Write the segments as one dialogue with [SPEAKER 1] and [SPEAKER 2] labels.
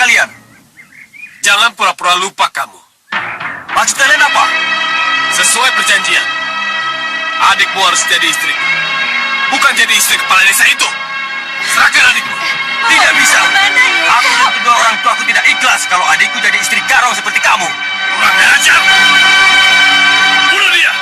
[SPEAKER 1] kalian?
[SPEAKER 2] Jangan pura-pura lupa kamu.
[SPEAKER 1] Maksud kalian apa?
[SPEAKER 2] Sesuai perjanjian, adikmu harus jadi istri. Bukan jadi istri kepala desa itu. Serahkan adikmu.
[SPEAKER 1] Tidak bisa.
[SPEAKER 3] Bagaimana, Yuda?
[SPEAKER 1] Aku dan kedua orang tuaku tidak ikhlas kalau adikku jadi istri garong seperti kamu.
[SPEAKER 2] Kurang ajar. Bunuh dia.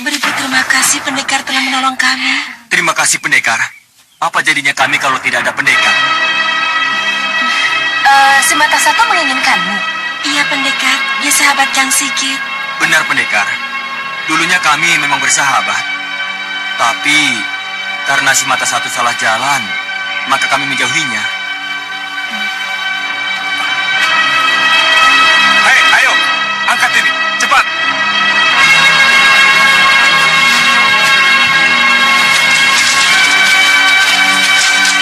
[SPEAKER 3] Beribu terima kasih pendekar telah menolong kami.
[SPEAKER 1] Terima kasih pendekar. Apa jadinya kami kalau tidak ada pendekar?
[SPEAKER 3] Si Mata Satu menginginkanmu. Iya pendekar, dia sahabat Jang Sikit.
[SPEAKER 1] Benar pendekar. Dulunya kami memang bersahabat. Tapi karena si Mata Satu salah jalan, maka kami menjauhinya.
[SPEAKER 2] Hei, ayo. Angkat ini. Cepat.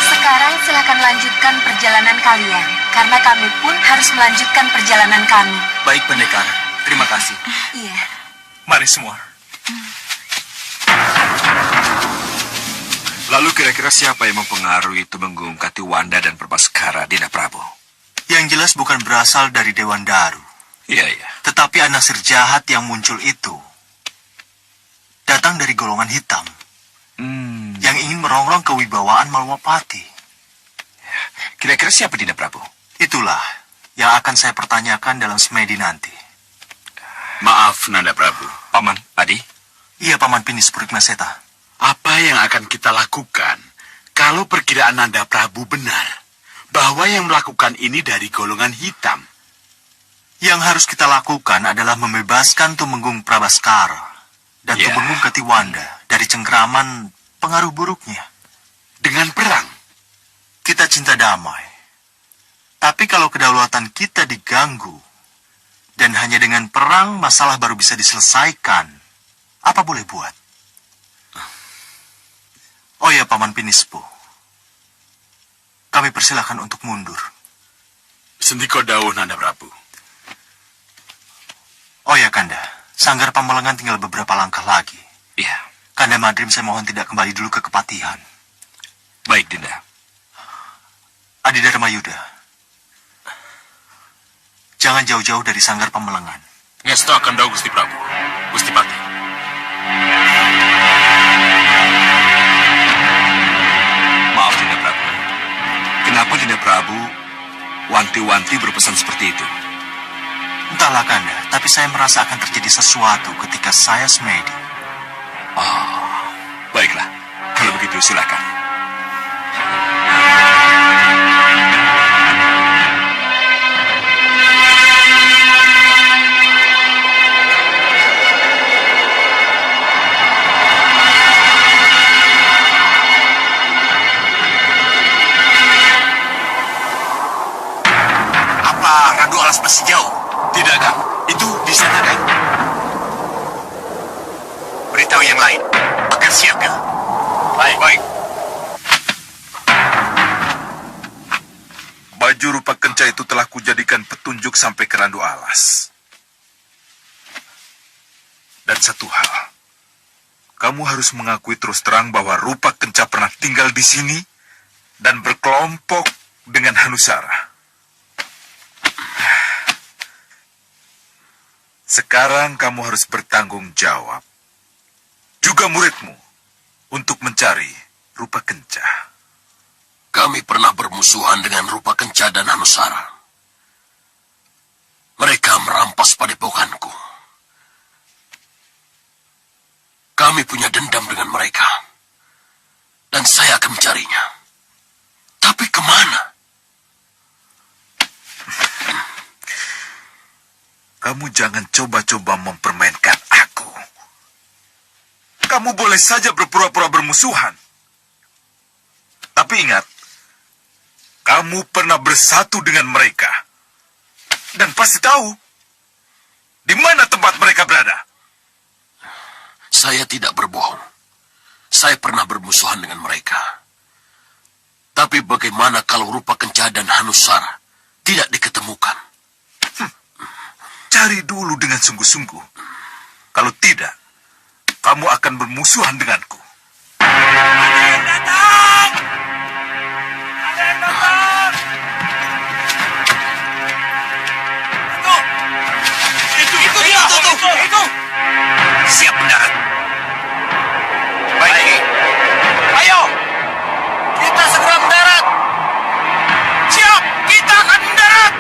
[SPEAKER 3] Sekarang silakan lanjutkan perjalanan kalian. Karena kami pun harus melanjutkan perjalanan kami.
[SPEAKER 1] Baik pendekar. Terima kasih.
[SPEAKER 3] Iya.
[SPEAKER 2] Mari semua.
[SPEAKER 4] Lalu kira-kira siapa yang mempengaruhi Tumenggung Katiwanda dan Perbaskara, Dinda Prabu?
[SPEAKER 5] Yang jelas bukan berasal dari Dewan Daru.
[SPEAKER 4] Iya, iya.
[SPEAKER 5] Tetapi anasir jahat yang muncul itu datang dari golongan hitam yang ingin merongrong kewibawaan Malwapati.
[SPEAKER 4] Kira-kira siapa, Dinda Prabu?
[SPEAKER 5] Itulah yang akan saya pertanyakan dalam semedi nanti.
[SPEAKER 6] Maaf, Nanda Prabu.
[SPEAKER 4] Paman, Adi?
[SPEAKER 5] Iya, Paman Pinis Purikmaseta.
[SPEAKER 6] Apa yang akan kita lakukan kalau perkiraan Nanda Prabu benar bahwa yang melakukan ini dari golongan hitam?
[SPEAKER 5] Yang harus kita lakukan adalah membebaskan Tumenggung Prabaskara dan
[SPEAKER 6] Ya.
[SPEAKER 5] Tumenggung Katiwanda dari cengkraman pengaruh buruknya.
[SPEAKER 6] Dengan perang?
[SPEAKER 5] Kita cinta damai. Tapi kalau kedaulatan kita diganggu dan hanya dengan perang masalah baru bisa diselesaikan, apa boleh buat? Oh ya, Paman Pinispo. Kami persilakan untuk mundur.
[SPEAKER 6] Sendiko dawuh, Nanda Prabu.
[SPEAKER 5] Oh ya, Kanda. Sanggar Pamelengan tinggal beberapa langkah lagi.
[SPEAKER 4] Iya.
[SPEAKER 5] Kanda Madrim, saya mohon tidak kembali dulu ke Kepatihan.
[SPEAKER 4] Baik, Dinda.
[SPEAKER 5] Adi Dharma Yuda. Jangan jauh-jauh dari Sanggar Pamelengan.
[SPEAKER 6] Ngesto akan dawuh, Gusti Prabu. Gusti Pati.
[SPEAKER 4] Maaf, Dinda Prabu. Kenapa Dinda Prabu wanti-wanti berpesan seperti itu?
[SPEAKER 5] Entahlah, Kanda. Tapi saya merasa akan terjadi sesuatu ketika saya semedi.
[SPEAKER 4] Baiklah, kalau begitu silakan.
[SPEAKER 2] masih jauh. Tidak, Kang. Itu di sana, Kang. Beritahu yang lain agar siaga. Baik.
[SPEAKER 7] Baju rupa kenca itu telah kujadikan petunjuk sampai ke Randu Alas. Dan satu hal, kamu harus mengakui terus terang bahwa rupa kenca pernah tinggal di sini dan berkelompok dengan Hanusara. Sekarang kamu harus bertanggung jawab, juga muridmu, untuk mencari rupa kenca.
[SPEAKER 2] Kami pernah bermusuhan dengan Rupa Kenca dan Hanusara. Mereka merampas padepokanku. Kami punya dendam dengan mereka. Dan saya akan mencarinya. Tapi kemana?
[SPEAKER 7] Kamu jangan coba-coba mempermainkan aku. Kamu boleh saja berpura-pura bermusuhan. Tapi ingat, kamu pernah bersatu dengan mereka. Dan pasti tahu di mana tempat mereka berada.
[SPEAKER 2] Saya tidak berbohong. Saya pernah bermusuhan dengan mereka. Tapi bagaimana kalau Rupa Kenca dan Hanusara tidak diketemukan?
[SPEAKER 7] Cari dulu dengan sungguh-sungguh. Kalau tidak, kamu akan bermusuhan denganku.
[SPEAKER 2] Itu. Siap mendarat. Baik. Ayo. Kita segera mendarat. Siap. Kita akan mendarat.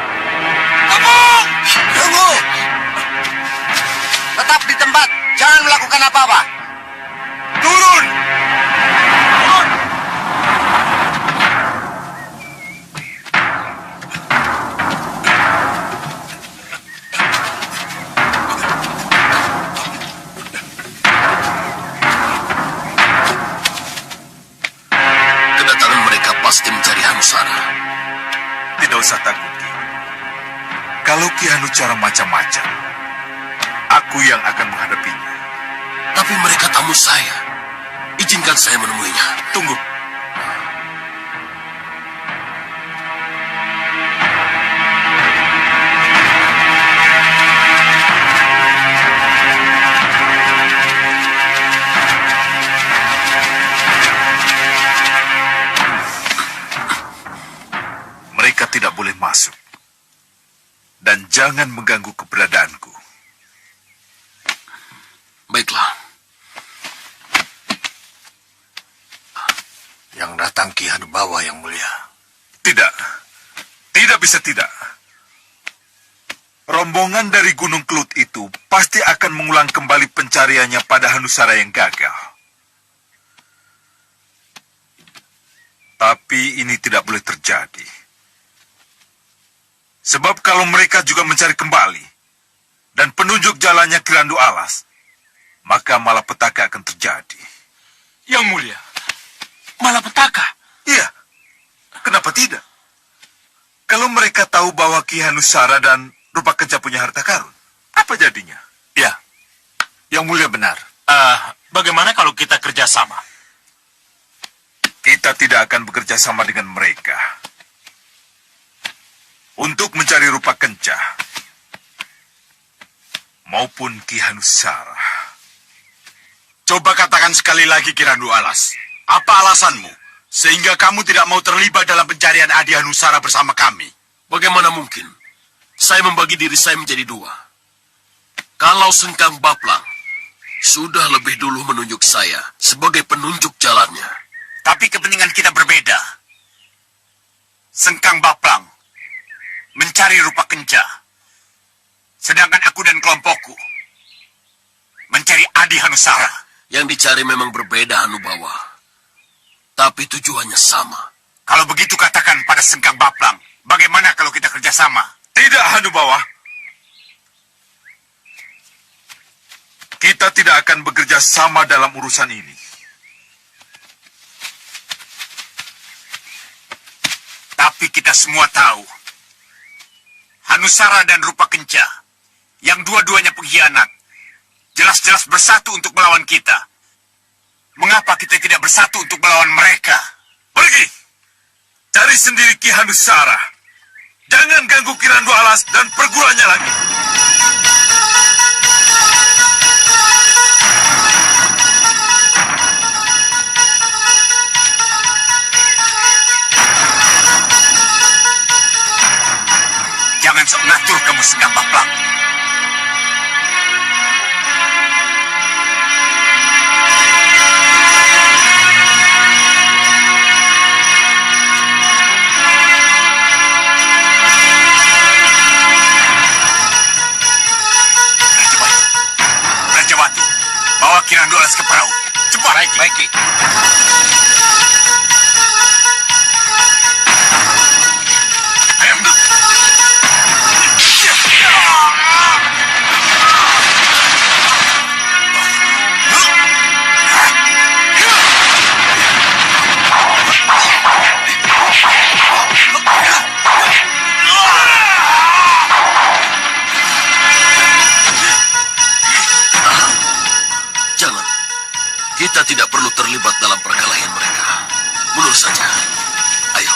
[SPEAKER 2] Tunggu. Tetap di tempat. Jangan melakukan apa-apa.
[SPEAKER 7] Turun!
[SPEAKER 2] Kedatangan mereka pasti mencari Hanusara.
[SPEAKER 7] Tidak usah takut, Ki. Kalau Ki Hanucara macam-macam, aku yang akan menghadapinya.
[SPEAKER 2] Tapi mereka tamu saya. Izinkan saya menemuinya.
[SPEAKER 7] Tunggu. Mereka tidak boleh masuk. Dan jangan mengganggu keberadaanku.
[SPEAKER 2] Baiklah.
[SPEAKER 5] Yang datang Ki Hanubawa yang mulia.
[SPEAKER 7] Tidak. Tidak bisa tidak. Rombongan dari Gunung Kelut itu pasti akan mengulang kembali pencariannya pada Hanusara yang gagal. Tapi ini tidak boleh terjadi. Sebab kalau mereka juga mencari kembali, dan penunjuk jalannya ke Randu Alas, maka malapetaka akan terjadi.
[SPEAKER 2] Yang mulia. Malapetaka.
[SPEAKER 7] Iya, kenapa tidak? Kalau mereka tahu bahwa Ki Hanusara dan Rupa Kenca punya harta karun, apa jadinya?
[SPEAKER 5] Ya, yang mulia benar.
[SPEAKER 2] Bagaimana kalau kita kerjasama?
[SPEAKER 7] Kita tidak akan bekerja sama dengan mereka. Untuk mencari Rupa Kenca, maupun Ki Hanusara.
[SPEAKER 6] Coba katakan sekali lagi, Ki Randu Alas. Apa alasanmu? Sehingga kamu tidak mau terlibat dalam pencarian Adi Hanusara bersama kami.
[SPEAKER 2] Bagaimana mungkin? Saya membagi diri saya menjadi dua. Kalau Sengkang Baplang sudah lebih dulu menunjuk saya sebagai penunjuk jalannya.
[SPEAKER 6] Tapi kepentingan kita berbeda. Sengkang Baplang mencari Rupa Kenca. Sedangkan aku dan kelompokku mencari Adi Hanusara.
[SPEAKER 2] Yang dicari memang berbeda, Hanubawa. Tapi tujuannya sama.
[SPEAKER 6] Kalau begitu katakan pada Sengkang Baplang, bagaimana kalau kita kerjasama?
[SPEAKER 7] Tidak, Hanubawa. Kita tidak akan bekerja sama dalam urusan ini.
[SPEAKER 6] Tapi kita semua tahu, Hanusara dan Rupa Kenca, yang dua-duanya pengkhianat, jelas-jelas bersatu untuk melawan kita. Mengapa kita tidak bersatu untuk melawan mereka?
[SPEAKER 7] Pergi! Cari sendiri Ki Hanusara. Jangan ganggu Kirandu Alas dan perguruannya lagi.
[SPEAKER 6] Jangan sok ngatur kamu Sengkang Baplang. Raja Batu, bawa Kirandu Alas ke perahu. Cepat. Baik, Ki.
[SPEAKER 2] Jangan. Kita tidak perlu terlibat dalam perkelahian mereka. Mundur saja. Ayo.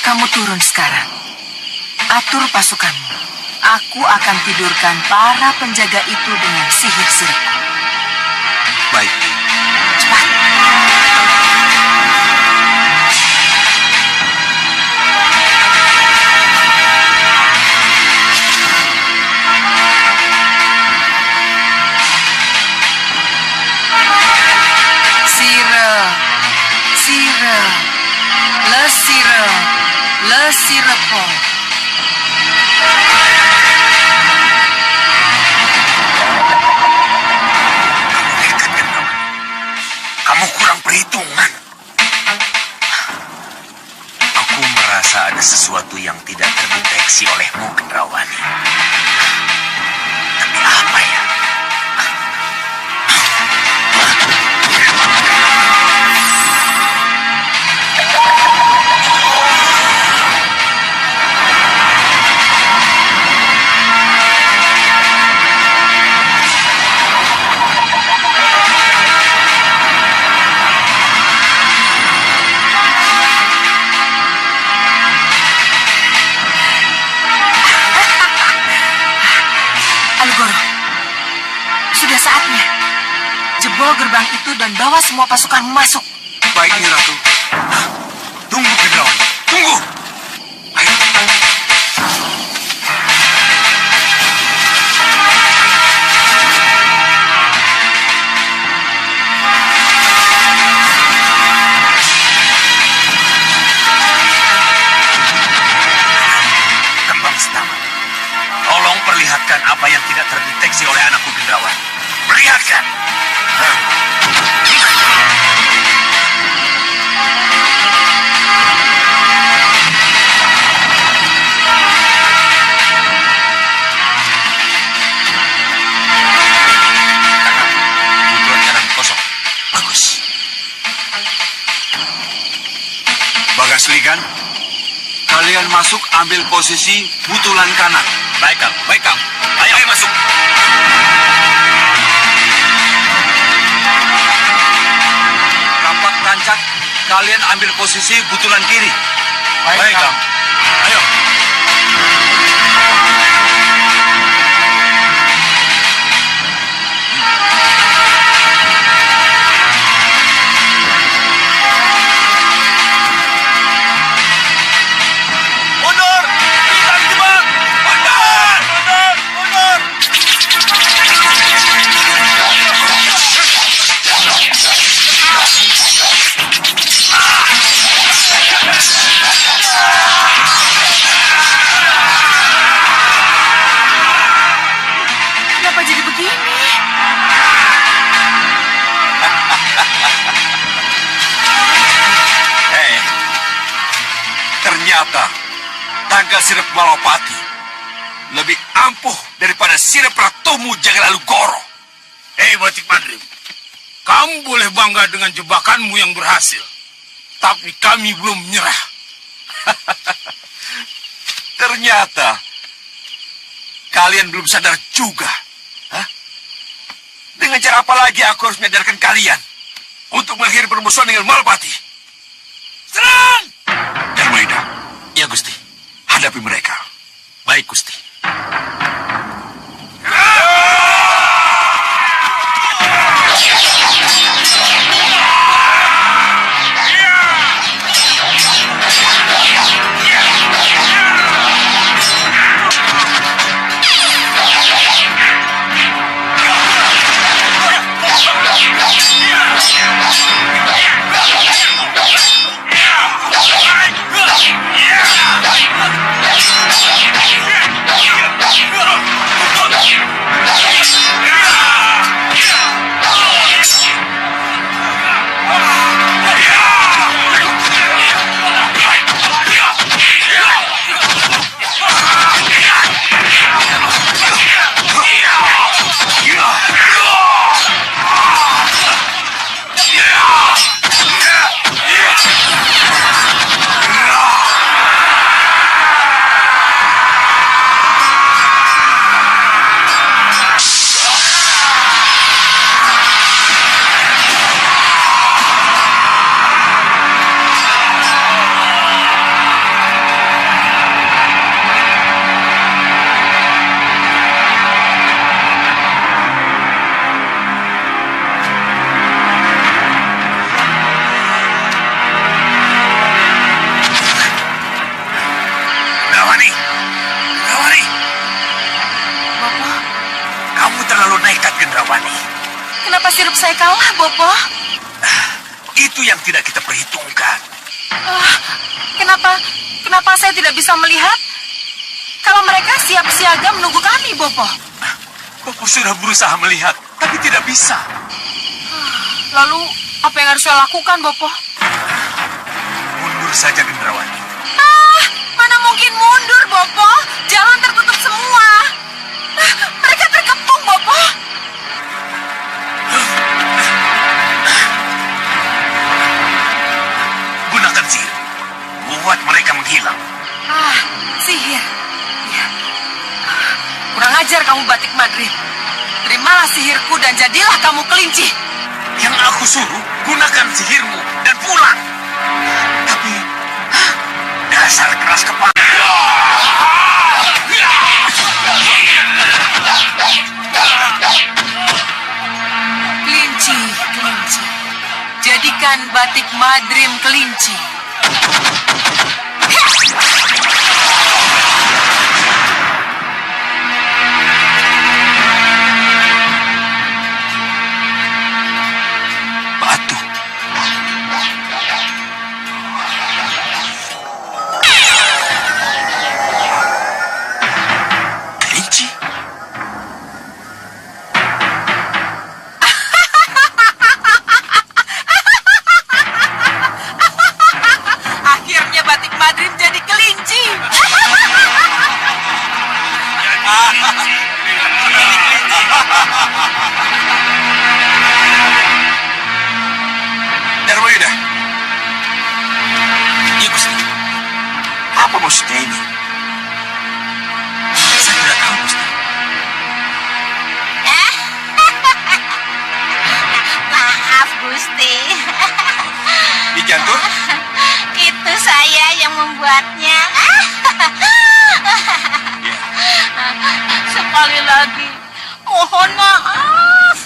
[SPEAKER 8] Kamu turun sekarang. Atur pasukanmu. Aku akan tidurkan para penjaga itu dengan sihir sirku.
[SPEAKER 4] Baik.
[SPEAKER 8] Cepat. Le Sirepo.
[SPEAKER 6] Kamu kurang perhitungan.
[SPEAKER 9] Aku merasa ada sesuatu yang tidak terdeteksi olehmu, Kendrawani. Tapi apa ya?
[SPEAKER 8] dan bawa semua pasukanmu masuk.
[SPEAKER 4] Baik, Nyi Ratu.
[SPEAKER 6] Tunggu, Gendawan. Tunggu!
[SPEAKER 4] Ayo.
[SPEAKER 6] Kembang Setaman. Tolong perlihatkan apa yang tidak terdeteksi oleh anakku Gendawan. Perlihatkan!
[SPEAKER 2] Kebetulan kanan kosong. Bagus.
[SPEAKER 4] Bagasligan, kalian masuk ambil posisi butulan kanan.
[SPEAKER 2] Baik, Kang.
[SPEAKER 1] Baik, Kang.
[SPEAKER 2] Ayo masuk.
[SPEAKER 1] Rampak Rancak, kalian ambil posisi butulan kiri.
[SPEAKER 2] Baik, Kang. Ayo.
[SPEAKER 1] Mundur! Kita dijebak! Mundur! Mundur! Mundur!
[SPEAKER 8] Kenapa jadi begini?
[SPEAKER 4] Ternyata tangga sirep Malopati lebih ampuh daripada sirep Ratumu Jagalalu Goro.
[SPEAKER 6] Hei, Batik Madrim. Kamu boleh bangga dengan jebakanmu yang berhasil. Tapi kami belum menyerah.
[SPEAKER 4] Ternyata kalian belum sadar juga. Hah? Dengan cara apa lagi aku harus menyadarkan kalian untuk mengakhiri permusuhan dengan Malopati? Serang! Darmaida,
[SPEAKER 2] Ya, Gusti.
[SPEAKER 4] hadapi mereka.
[SPEAKER 2] Baik, Gusti.
[SPEAKER 8] Kenapa sirup saya kalah, Bopo?
[SPEAKER 6] Itu yang tidak kita perhitungkan.
[SPEAKER 8] Kenapa saya tidak bisa melihat? Kalau mereka siap siaga menunggu kami, Bopo.
[SPEAKER 6] Bopo sudah berusaha melihat, tapi tidak bisa.
[SPEAKER 8] Lalu, apa yang harus saya lakukan, Bopo?
[SPEAKER 6] Mundur saja, Gendrawani.
[SPEAKER 8] Mana mungkin mundur, Bopo? Jalan tertutup semua. Mereka terkepung, Bopo.
[SPEAKER 6] Gunakan sihir. Buat mereka menghilang.
[SPEAKER 8] Sihir. Ya. Kurang ajar kamu, Batik Madrid. Terimalah sihirku dan jadilah kamu kelinci.
[SPEAKER 6] Yang aku suruh, gunakan sihirmu dan pulang. Tapi, dasar keras kepala.
[SPEAKER 8] Kelinci, kelinci. Lepaskan batik Madrim kelinci.
[SPEAKER 4] Batu. Kelinci.
[SPEAKER 8] Akhirnya batik Madrim jadi kelinci.
[SPEAKER 4] Darmayuda. Iya, Gusti. Apa maksudnya ini? Saya tidak tahu, Gusti.
[SPEAKER 3] Maaf, Gusti.
[SPEAKER 4] Di Jantur?
[SPEAKER 3] Itu saya yang membuatnya. Sekali lagi, mohon maaf.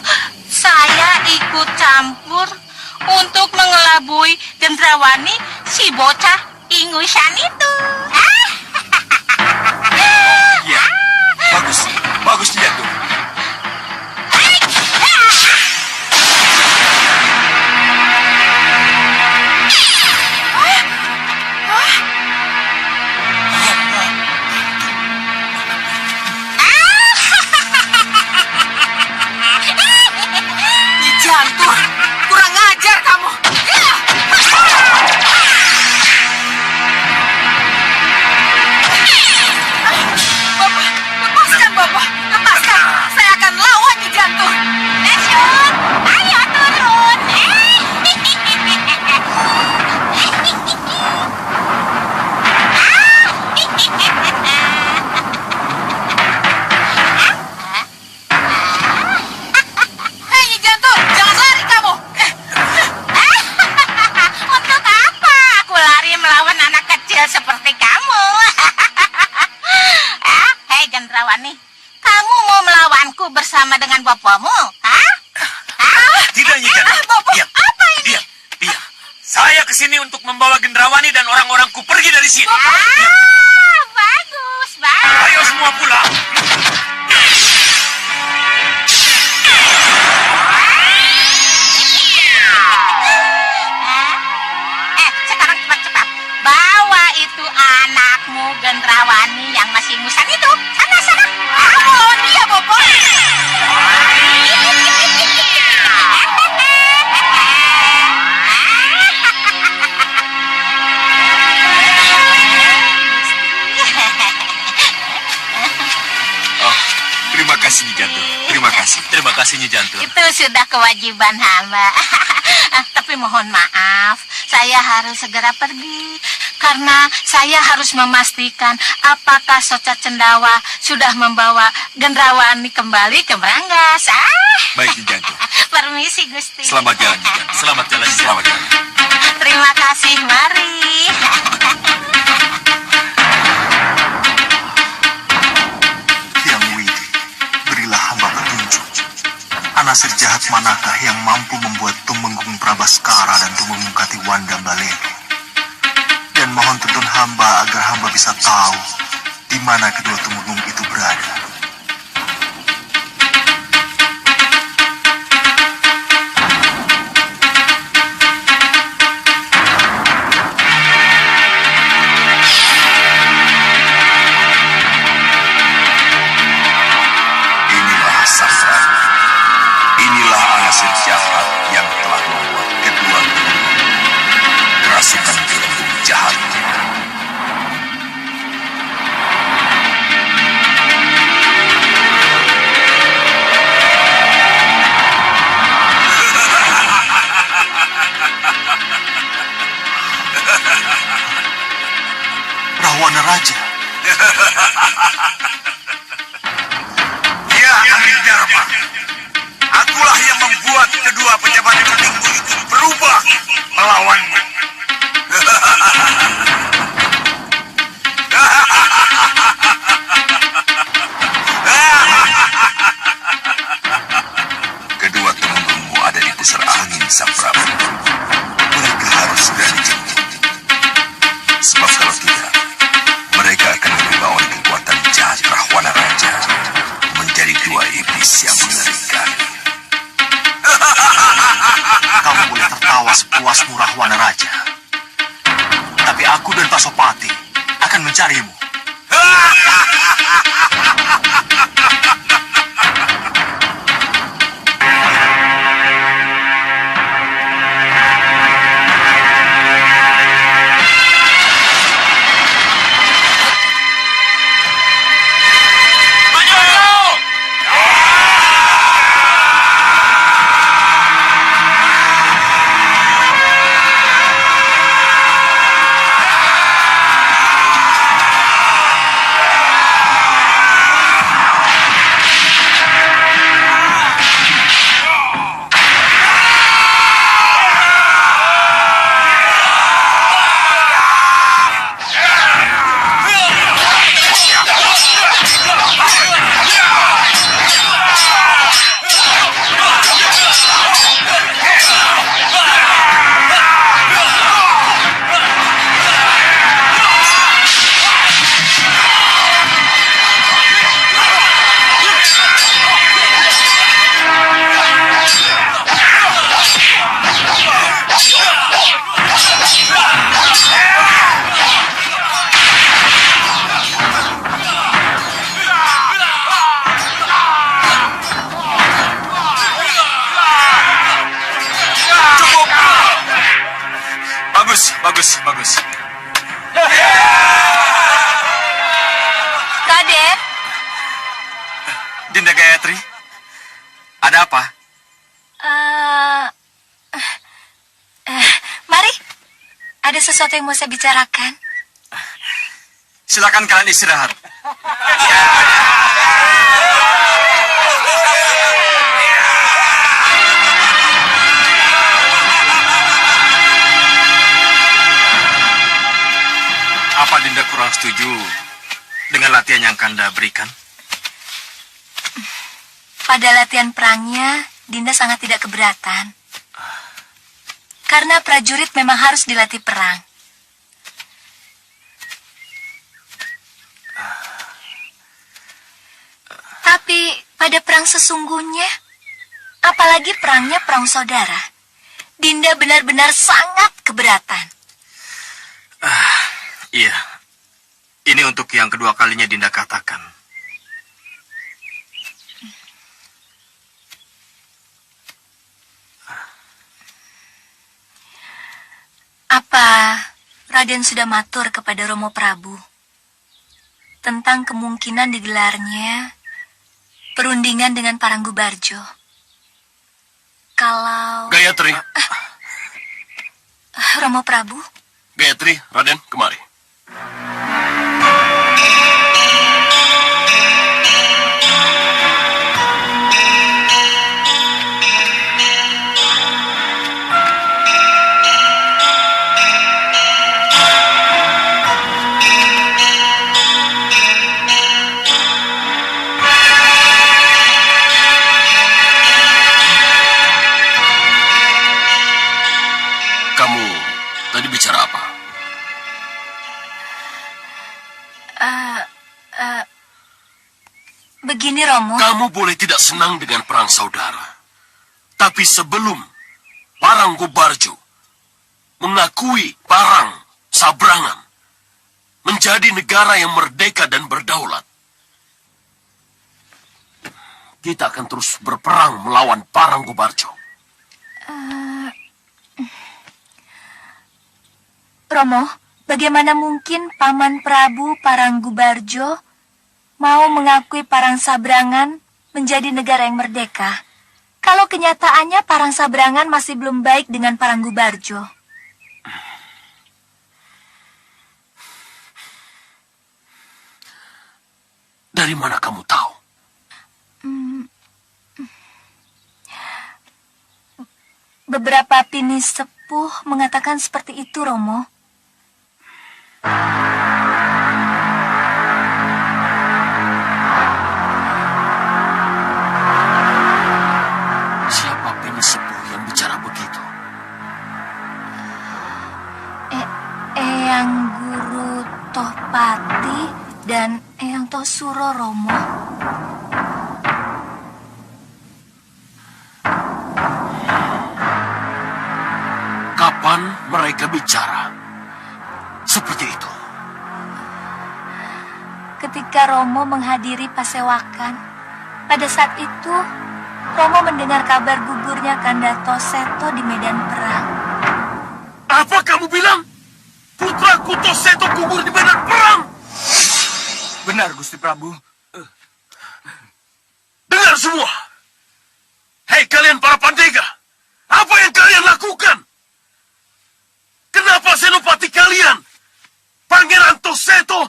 [SPEAKER 3] Saya ikut campur untuk mengelabui Gendrawani si bocah ingusan itu.
[SPEAKER 4] Iya. Bagus. Bagus di Jantur.
[SPEAKER 8] Nyi Jantur, kurang ajar kamu. Bapak, lepaskan Bapak, lepaskan. Saya akan lawan Nyi Jantur.
[SPEAKER 3] Nasyun, ayo turun.
[SPEAKER 8] Hei Nyi Jantur, jangan lari kamu.
[SPEAKER 3] Untuk apa aku lari melawan anak kecil seperti kamu? Hei Gendrawani, kamu mau melawanku bersama dengan bapakmu? Hah?
[SPEAKER 6] Tidak, Nyi Jantur. Diam.
[SPEAKER 3] Apa ini?
[SPEAKER 6] Diam. Diam. Saya kesini untuk membawa Gendrawani dan orang-orangku pergi dari sini.
[SPEAKER 3] Bagus, bagus.
[SPEAKER 6] Ayo semua pulang.
[SPEAKER 3] Sekarang cepat-cepat. Bawa itu anakmu Gendrawani yang masih musan itu. Sana.
[SPEAKER 8] Kamu lawan dia, Bapak.
[SPEAKER 4] Oh, terima kasih, Nyi Jantur. Terima kasih.
[SPEAKER 1] Terima kasih Nyi Jantur.
[SPEAKER 3] Itu sudah kewajiban hamba. Tapi mohon maaf, saya harus segera pergi. Karena saya harus memastikan apakah Soca Cendawa sudah membawa Gendrawani kembali ke Brangas.
[SPEAKER 4] Baik, Nyi Jantur.
[SPEAKER 3] Permisi, Gusti.
[SPEAKER 4] Selamat jalan, Nyi Jantur.
[SPEAKER 1] Selamat jalan.
[SPEAKER 4] Selamat jalan.
[SPEAKER 3] Terima kasih, mari.
[SPEAKER 5] Hyang Widi, berilah hamba petunjuk. Anasir jahat manakah yang mampu membuat Tumenggung Prabaskara dan Tumenggung Katiwanda Baleni? Dan mohon tuntun hamba agar hamba bisa tahu di mana kedua Tumenggung itu berada.
[SPEAKER 7] Inilah Safra. Inilah Anasir jahat yang telah membuat kedua kerasukan Tumenggung jahat.
[SPEAKER 5] Rahwana Raja,
[SPEAKER 6] Ya, Amir Dharma. Akulah yang membuat kedua pejabat peninggu itu berubah melawanmu.
[SPEAKER 7] Kedua Tumenggungmu ada di pusar angin, Sang Prabu.
[SPEAKER 4] bagus.
[SPEAKER 3] Raden,
[SPEAKER 1] Dinda Gayatri, ada apa?
[SPEAKER 3] Mari. Ada sesuatu yang mau saya bicarakan.
[SPEAKER 1] Silakan kalian istirahat. Apa Dinda kurang setuju dengan latihan yang Kanda berikan?
[SPEAKER 3] Pada latihan perangnya, Dinda sangat tidak keberatan. Karena prajurit memang harus dilatih perang. Tapi pada perang sesungguhnya, apalagi perangnya perang saudara, Dinda benar-benar sangat keberatan.
[SPEAKER 1] Iya. Ini untuk yang kedua kalinya Dinda katakan.
[SPEAKER 3] Apa Raden sudah matur kepada Romo Prabu tentang kemungkinan digelarnya perundingan dengan Paranggubarjo? Kalau
[SPEAKER 2] Gayatri,
[SPEAKER 3] Romo Prabu,
[SPEAKER 2] Gayatri, Raden, kemari. Kamu tadi bicara apa?
[SPEAKER 3] begini Romo.
[SPEAKER 2] Kamu boleh tidak senang dengan perang saudara. Tapi sebelum Paranggubarjo mengakui Parang Sabrangan menjadi negara yang merdeka dan berdaulat, kita akan terus berperang melawan Paranggubarjo.
[SPEAKER 3] Romo, bagaimana mungkin Paman Prabu Paranggubarjo mau mengakui Parang Sabrangan menjadi negara yang merdeka, kalau kenyataannya Parang Sabrangan masih belum baik dengan Paranggubarjo?
[SPEAKER 2] Dari mana kamu tahu?
[SPEAKER 3] Beberapa pini sepuh mengatakan seperti itu, Romo.
[SPEAKER 2] Siapa pini sepuh yang bicara begitu?
[SPEAKER 3] Eyang Guru Tohpati dan Eyang Tosuro, Romo.
[SPEAKER 2] Kapan mereka bicara seperti itu?
[SPEAKER 3] Ketika Romo menghadiri pasewakan, pada saat itu Romo mendengar kabar gugurnya Kanda Toseto di medan perang.
[SPEAKER 2] Apa kamu bilang? Putraku Toseto gugur di medan perang?
[SPEAKER 4] Benar, Gusti Prabu.
[SPEAKER 2] Dengar semua. Hei kalian para pandega, apa yang kalian lakukan? Kenapa senopati kalian, Pangeran Toseto,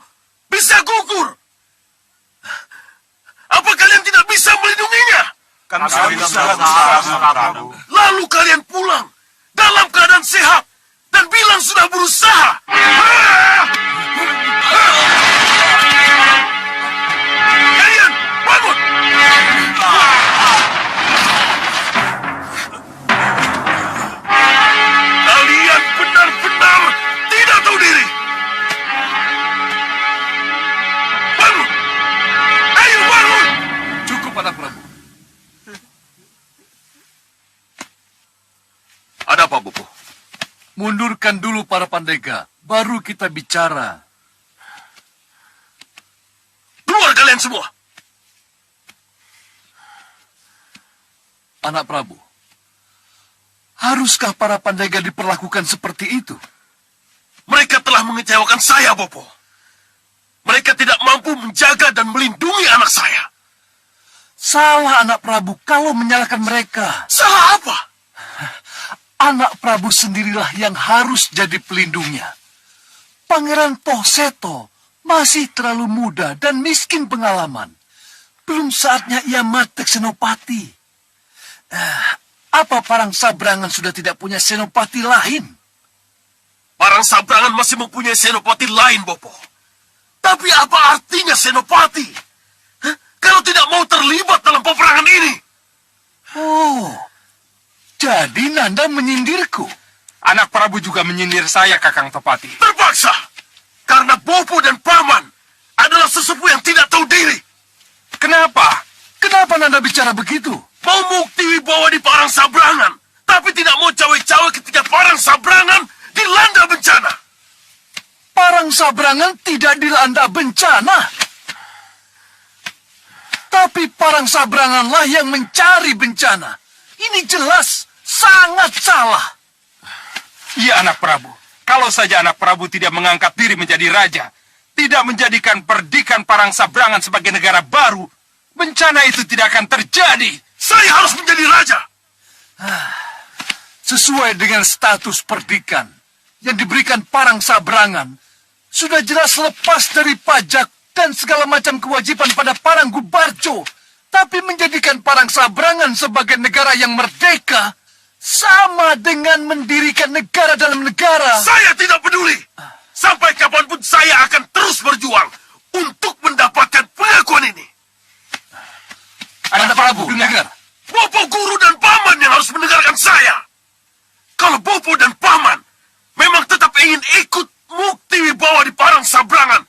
[SPEAKER 2] bisa gugur? Apa kalian tidak bisa melindunginya?
[SPEAKER 4] Kami bisa, Prabu.
[SPEAKER 2] Lalu kalian pulang dalam keadaan sehat dan bilang sudah berusaha. Kalian bangun! Kalian benar-benar tidak tahu diri. Bangun! Ayo bangun!
[SPEAKER 4] Cukup, anak Prabu.
[SPEAKER 2] Ada apa, Bopo?
[SPEAKER 10] Mundurkan dulu para pandega, baru kita bicara.
[SPEAKER 2] Keluar kalian semua!
[SPEAKER 10] Anak Prabu, haruskah para pandega diperlakukan seperti itu?
[SPEAKER 2] telah mengecewakan saya, Bopo. Mereka tidak mampu menjaga dan melindungi anak saya.
[SPEAKER 10] Salah anak Prabu kalau menyalahkan mereka.
[SPEAKER 2] Salah apa?
[SPEAKER 10] Anak Prabu sendirilah yang harus jadi pelindungnya. Pangeran Pohseto masih terlalu muda dan miskin pengalaman. Belum saatnya ia matek senopati. Apa Parang Sabrangan sudah tidak punya senopati lain?
[SPEAKER 2] Parang Sabrangan masih mempunyai senopati lain, Bopo. Tapi apa artinya senopati? Kalau tidak mau terlibat dalam peperangan ini?
[SPEAKER 10] Oh, jadi Nanda menyindirku.
[SPEAKER 4] Anak Prabu juga menyindir saya, Kakang Topati.
[SPEAKER 2] Terpaksa. Karena Bopo dan Paman adalah sesepuh yang tidak tahu diri.
[SPEAKER 4] Kenapa?
[SPEAKER 10] Kenapa Nanda bicara begitu?
[SPEAKER 2] Mau mukti wibawa di Parang Sabrangan, tapi tidak mau cawe-cawe ketika Parang Sabrangan dilanda bencana.
[SPEAKER 10] Parang Sabrangan tidak dilanda bencana. Tapi Parang Sabranganlah yang mencari bencana. Ini jelas sangat salah.
[SPEAKER 4] Iya, Anak Prabu. Kalau saja Anak Prabu tidak mengangkat diri menjadi raja, tidak menjadikan perdikan Parang Sabrangan sebagai negara baru, bencana itu tidak akan terjadi.
[SPEAKER 2] Saya harus menjadi raja.
[SPEAKER 10] Sesuai dengan status perdikan yang diberikan Parang Sabrangan, sudah jelas lepas dari pajak dan segala macam kewajiban pada Parang Gubarjo. Tapi menjadikan Parang Sabrangan sebagai negara yang merdeka sama dengan mendirikan negara dalam negara.
[SPEAKER 2] Saya tidak peduli. Sampai kapanpun saya akan terus berjuang untuk mendapatkan pengakuan ini.
[SPEAKER 10] Anak Prabu, dengar.
[SPEAKER 2] Bopo, Guru, dan Paman yang harus mendengarkan saya. Kalau Bopo dan Paman memang tetap ingin ikut mukti wibawa di Parang Sabrangan,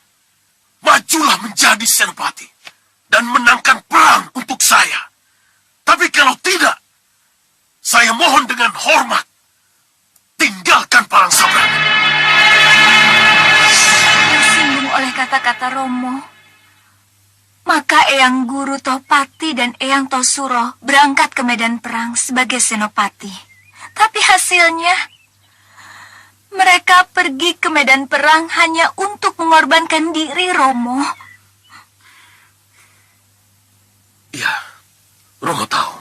[SPEAKER 2] majulah menjadi senopati dan menangkan perang untuk saya. Tapi kalau tidak, saya mohon dengan hormat, tinggalkan Parang Sabrangan.
[SPEAKER 11] Tersinggung oleh kata-kata Romo, maka Eyang Guru Tohpati dan Eyang Tosuro berangkat ke medan perang sebagai senopati. Tapi hasilnya, mereka pergi ke medan perang hanya untuk mengorbankan diri, Romo.
[SPEAKER 2] Ya, Romo tahu.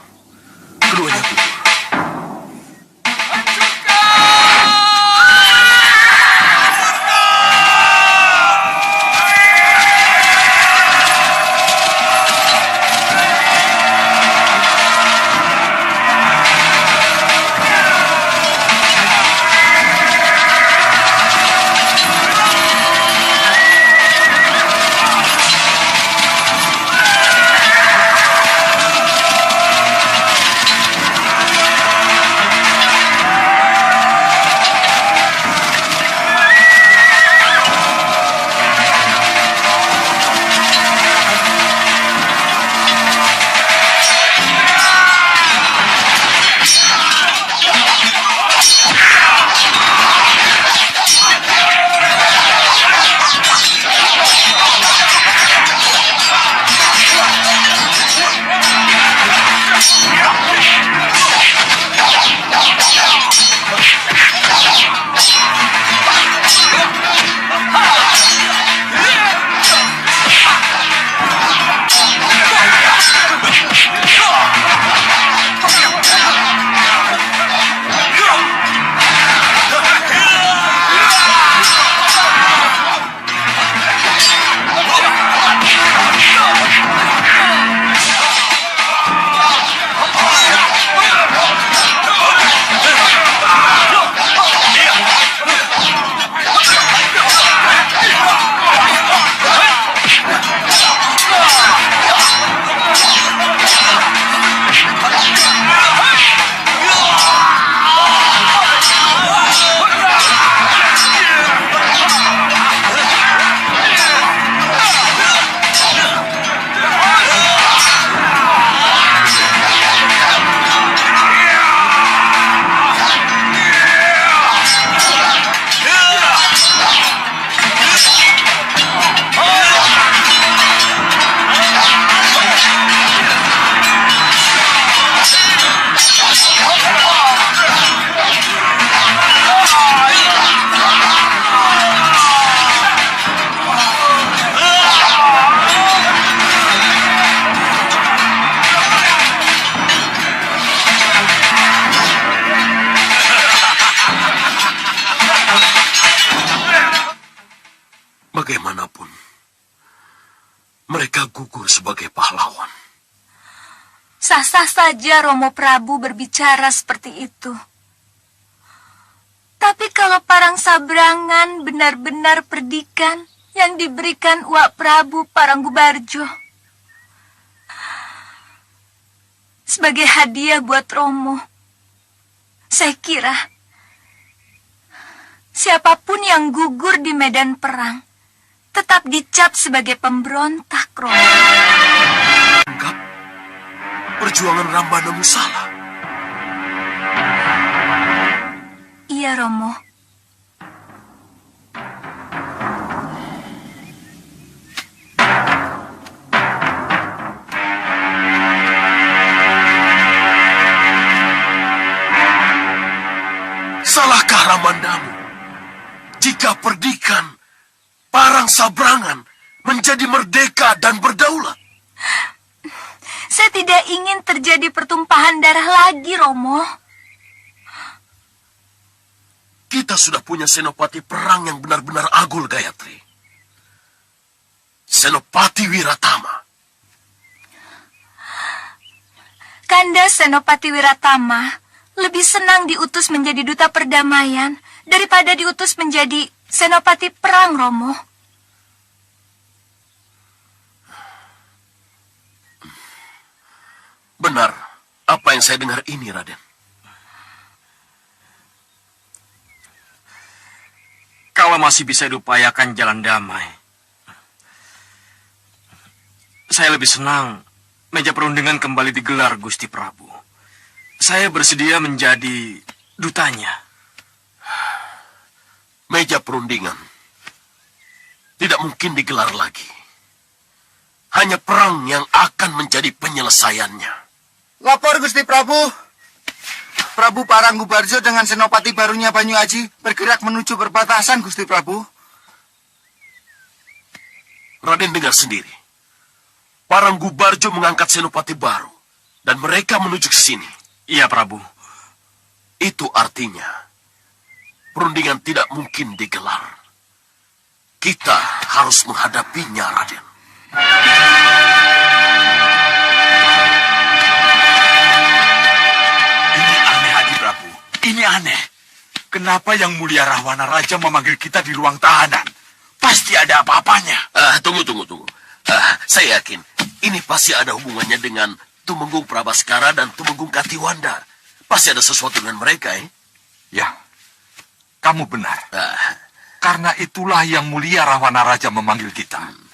[SPEAKER 2] Keduanya gugur. Bagaimanapun, mereka gugur sebagai pahlawan.
[SPEAKER 11] Sah-sah saja Romo Prabu berbicara seperti itu. Tapi kalau Parang Sabrangan benar-benar perdikan yang diberikan Uak Prabu Paranggubarjo sebagai hadiah buat Romo, saya kira siapapun yang gugur di medan perang tetap dicap sebagai pemberontak, Romo.
[SPEAKER 2] Anggap perjuangan Rambanamu salah.
[SPEAKER 11] Iya, Romo.
[SPEAKER 2] Salahkah Ramandamu jika perdikan Parang Sabrangan menjadi merdeka dan berdaulat?
[SPEAKER 11] Saya tidak ingin terjadi pertumpahan darah lagi, Romo.
[SPEAKER 2] Kita sudah punya senopati perang yang benar-benar agul, Gayatri. Senopati Wiratama.
[SPEAKER 11] Kanda Senopati Wiratama lebih senang diutus menjadi duta perdamaian daripada diutus menjadi senopati perang, Romo.
[SPEAKER 2] Benar, apa yang saya dengar ini, Raden.
[SPEAKER 1] Kalau masih bisa diupayakan jalan damai, saya lebih senang meja perundingan kembali digelar, Gusti Prabu. Saya bersedia menjadi dutanya.
[SPEAKER 2] Meja perundingan tidak mungkin digelar lagi. Hanya perang yang akan menjadi penyelesaiannya.
[SPEAKER 12] Lapor, Gusti Prabu. Prabu Paranggubarjo dengan senopati barunya Banyu Aji bergerak menuju perbatasan, Gusti Prabu.
[SPEAKER 2] Raden dengar sendiri. Paranggubarjo mengangkat senopati baru dan mereka menuju ke sini.
[SPEAKER 1] Iya, Prabu.
[SPEAKER 2] Itu artinya perundingan tidak mungkin digelar. Kita harus menghadapinya, Raden.
[SPEAKER 7] Ini aneh. Kenapa Yang Mulia Rahwana Raja memanggil kita di ruang tahanan? Pasti ada apa-apanya.
[SPEAKER 2] Tunggu. Saya yakin ini pasti ada hubungannya dengan Tumenggung Prabaskara dan Tumenggung Katiwanda. Pasti ada sesuatu dengan mereka,
[SPEAKER 7] Ya, kamu benar. Karena itulah Yang Mulia Rahwana Raja memanggil kita.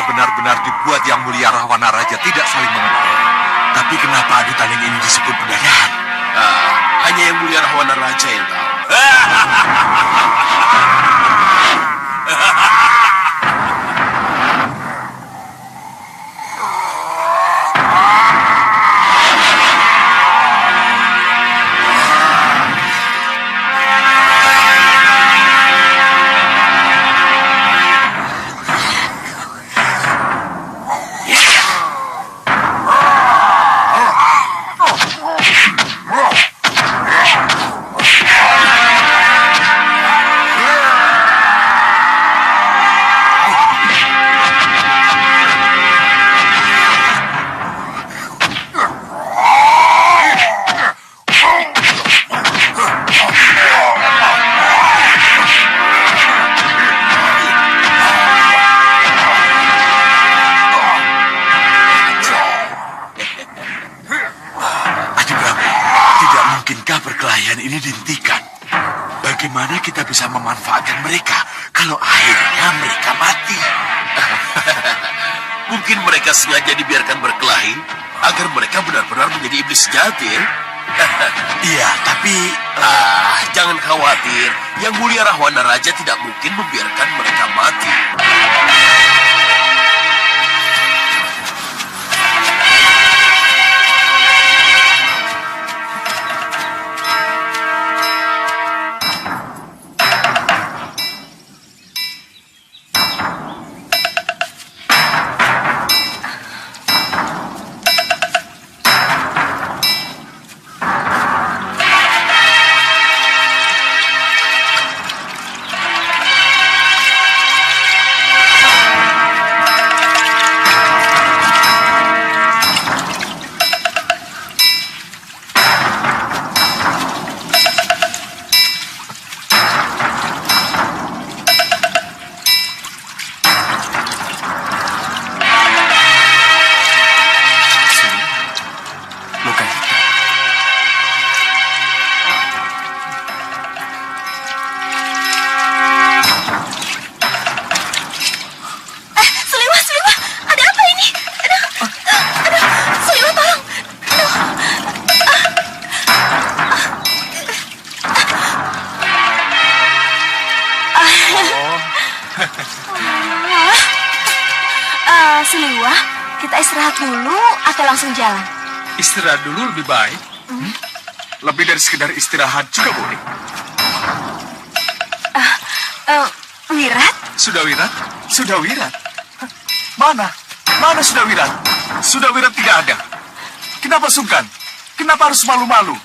[SPEAKER 7] Benar-benar dibuat Yang Mulia Rahwana Raja tidak saling mengenal.
[SPEAKER 6] Tapi kenapa adutan ini disebut pendayahan?
[SPEAKER 2] Hanya Yang Mulia Rahwana Raja yang tahu.
[SPEAKER 4] kejadian ini dihentikan, bagaimana kita bisa memanfaatkan mereka kalau akhirnya mereka mati?
[SPEAKER 2] Mungkin mereka sengaja dibiarkan berkelahi agar mereka benar-benar menjadi iblis sejati.
[SPEAKER 4] Iya, tapi
[SPEAKER 2] jangan khawatir. Yang mulia Rahwana Raja tidak mungkin membiarkan mereka mati.
[SPEAKER 11] Siliwa, kita istirahat dulu atau langsung jalan?
[SPEAKER 7] Istirahat dulu lebih baik. Lebih dari sekedar istirahat juga boleh.
[SPEAKER 11] Wirat?
[SPEAKER 7] Sudah Wirat? Sudah Wirat? Mana? Mana sudah Wirat? Sudah Wirat tidak ada. Kenapa sungkan? Kenapa harus malu-malu?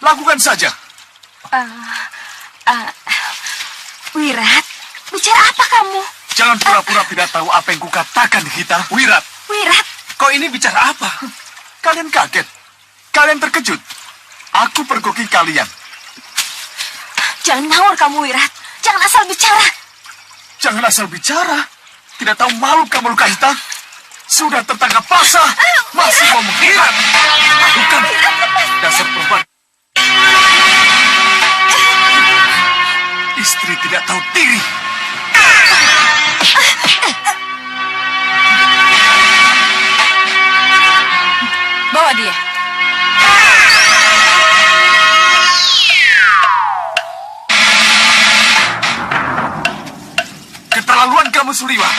[SPEAKER 7] Lakukan saja.
[SPEAKER 11] Wirat, bicara apa kamu?
[SPEAKER 7] Jangan pura-pura tidak tahu apa yang kukatakan, Hita. Wirat.
[SPEAKER 11] Wirat.
[SPEAKER 7] Kau ini bicara apa? Kalian kaget. Kalian terkejut. Aku pergoki kalian.
[SPEAKER 11] Jangan ngawur kamu, Wirat. Jangan asal bicara.
[SPEAKER 7] Jangan asal bicara. Tidak tahu malu kamu, Hita. Sudah tertangkap basah. Masih mau menghina. Bukan. Dasar perempuan. Istri tidak tahu diri.
[SPEAKER 8] Bawa dia.
[SPEAKER 7] Keterlaluan kamu, Suliwa.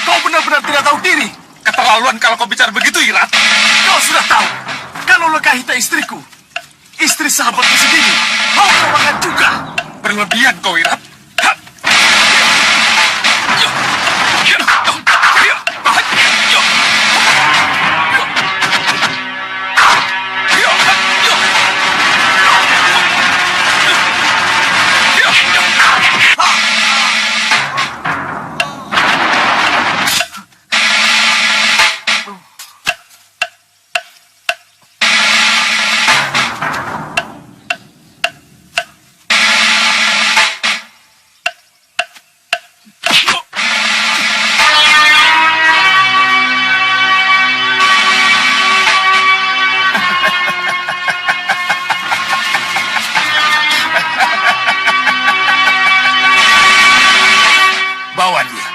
[SPEAKER 7] Kau benar-benar tidak tahu diri. Keterlaluan kalau kau bicara begitu, Irat. Kau sudah tahu. Kalau Lekahita istriku, istri sahabatku sendiri, mau kau makan juga. Berlebihan kau, Irat.
[SPEAKER 4] Bawa dia.